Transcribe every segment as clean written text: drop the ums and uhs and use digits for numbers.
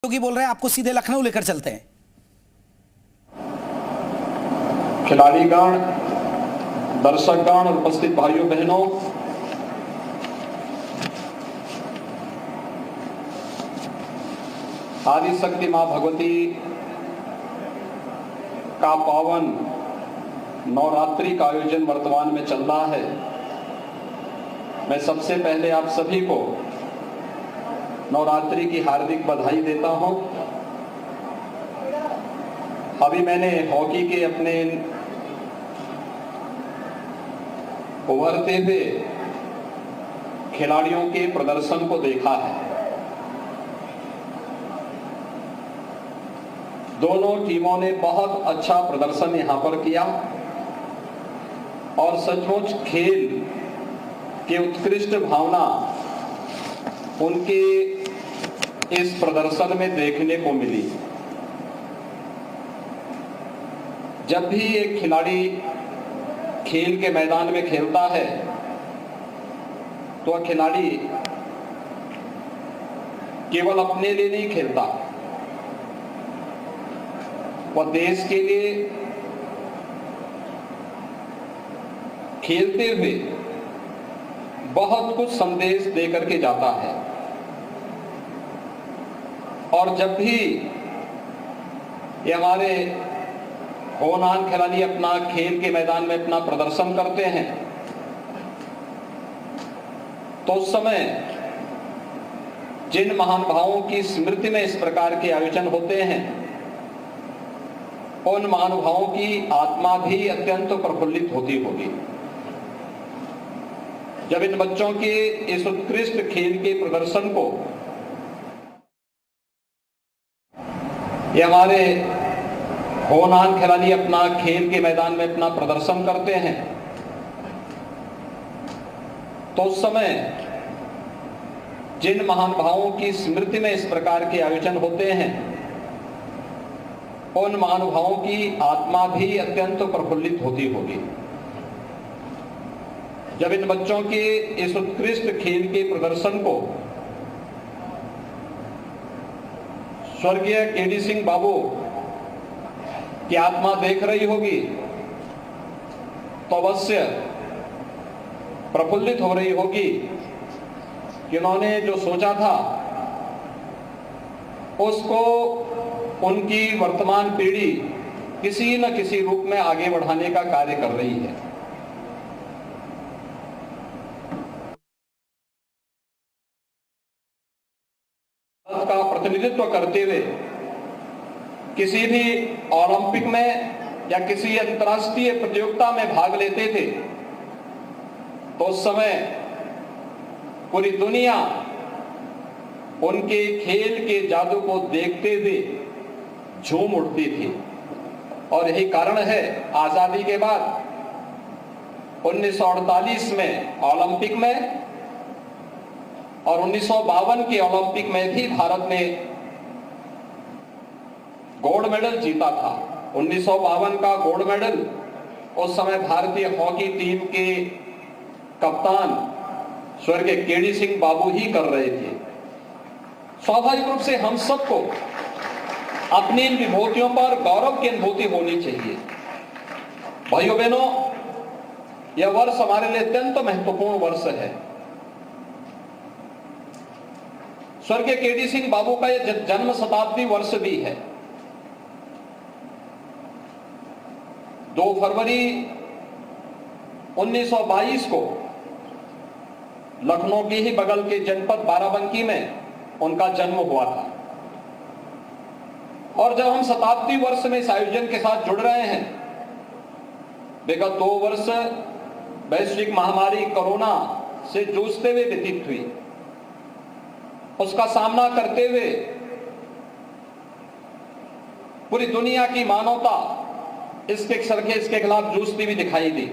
योगी बोल रहे हैं आपको सीधे लखनऊ लेकर चलते हैं। खिलाड़ीगण, दर्शकगण और उपस्थित भाइयों बहनों, आदि शक्ति मां भगवती का पावन नवरात्रि का आयोजन वर्तमान में चल रहा है। मैं सबसे पहले आप सभी को नवरात्रि की हार्दिक बधाई देता हूं। अभी मैंने हॉकी के अपने उभरते हुए खिलाड़ियों के प्रदर्शन को देखा है। दोनों टीमों ने बहुत अच्छा प्रदर्शन यहां पर किया और सचमुच खेल के उत्कृष्ट भावना उनके इस प्रदर्शन में देखने को मिली। जब भी एक खिलाड़ी खेल के मैदान में खेलता है तो वह खिलाड़ी केवल अपने लिए नहीं खेलता, वह देश के लिए खेलते हुए बहुत कुछ संदेश देकर के जाता है। और जब भी ये हमारे होनहार खिलाड़ी अपना खेल के मैदान में अपना प्रदर्शन करते हैं तो उस समय जिन महानुभावों की स्मृति में इस प्रकार के आयोजन होते हैं उन महानुभावों की आत्मा भी अत्यंत प्रफुल्लित होती होगी जब इन बच्चों के इस उत्कृष्ट खेल के प्रदर्शन को ये हमारे होनहार खिलाड़ी अपना खेल के मैदान में अपना प्रदर्शन करते हैं तो उस समय जिन महानुभावों की स्मृति में इस प्रकार के आयोजन होते हैं उन महानुभावों की आत्मा भी अत्यंत प्रफुल्लित होती होगी जब इन बच्चों के इस उत्कृष्ट खेल के प्रदर्शन को स्वर्गीय केडी सिंह बाबू की आत्मा देख रही होगी तो अवश्य प्रफुल्लित हो रही होगी कि उन्होंने जो सोचा था उसको उनकी वर्तमान पीढ़ी किसी न किसी रूप में आगे बढ़ाने का कार्य कर रही है। भारत का प्रतिनिधित्व करते हुए किसी भी ओलंपिक में या किसी अंतर्राष्ट्रीय प्रतियोगिता में भाग लेते थे तो उस समय पूरी दुनिया उनके खेल के जादू को देखते हुए झूम उठती थी। और यही कारण है आजादी के बाद 1948 में ओलंपिक में और 1952 के ओलंपिक में भी भारत ने गोल्ड मेडल जीता था। 1952 का गोल्ड मेडल उस समय भारतीय हॉकी टीम के कप्तान स्वर्गीय केडी सिंह बाबू ही कर रहे थे। स्वाभाविक रूप से हम सबको अपनी इन विभूतियों पर गौरव की अनुभूति होनी चाहिए। भाइयों बहनों, यह वर्ष हमारे लिए अत्यंत महत्वपूर्ण वर्ष है। स्वर्गीय केडी सिंह बाबू का यह जन्म शताब्दी वर्ष भी है। 2 फरवरी 1922 को लखनऊ के ही बगल के जनपद बाराबंकी में उनका जन्म हुआ था। और जब हम शताब्दी वर्ष में इस आयोजन के साथ जुड़ रहे हैं, विगत 2 वर्ष वैश्विक महामारी कोरोना से जूझते हुए व्यतीत हुई। उसका सामना करते हुए पूरी दुनिया की मानवता इसके खिलाफ जूझती हुई दिखाई दी।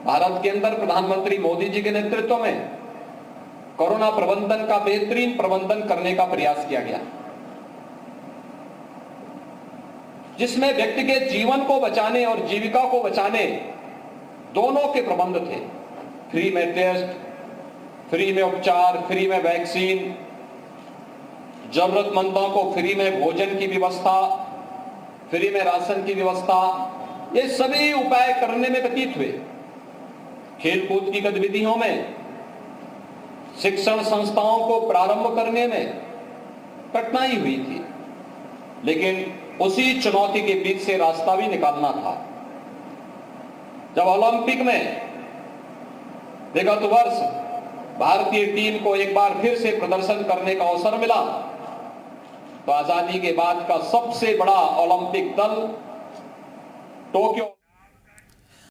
भारत के अंदर प्रधानमंत्री मोदी जी के नेतृत्व में कोरोना प्रबंधन का बेहतरीन प्रबंधन करने का प्रयास किया गया, जिसमें व्यक्ति के जीवन को बचाने और जीविका को बचाने दोनों के प्रबंध थे। फ्री में टेस्ट, फ्री में उपचार, फ्री में वैक्सीन, जरूरतमंदों को फ्री में भोजन की व्यवस्था, फ्री में राशन की व्यवस्था, ये सभी उपाय करने में व्यतीत हुए। खेलकूद की गतिविधियों में, शिक्षण संस्थाओं को प्रारंभ करने में कठिनाई हुई थी, लेकिन उसी चुनौती के बीच से रास्ता भी निकालना था। जब ओलंपिक में विगत वर्ष भारतीय टीम को एक बार फिर से प्रदर्शन करने का अवसर मिला, तो आजादी के बाद का सबसे बड़ा ओलंपिक दल टोक्यो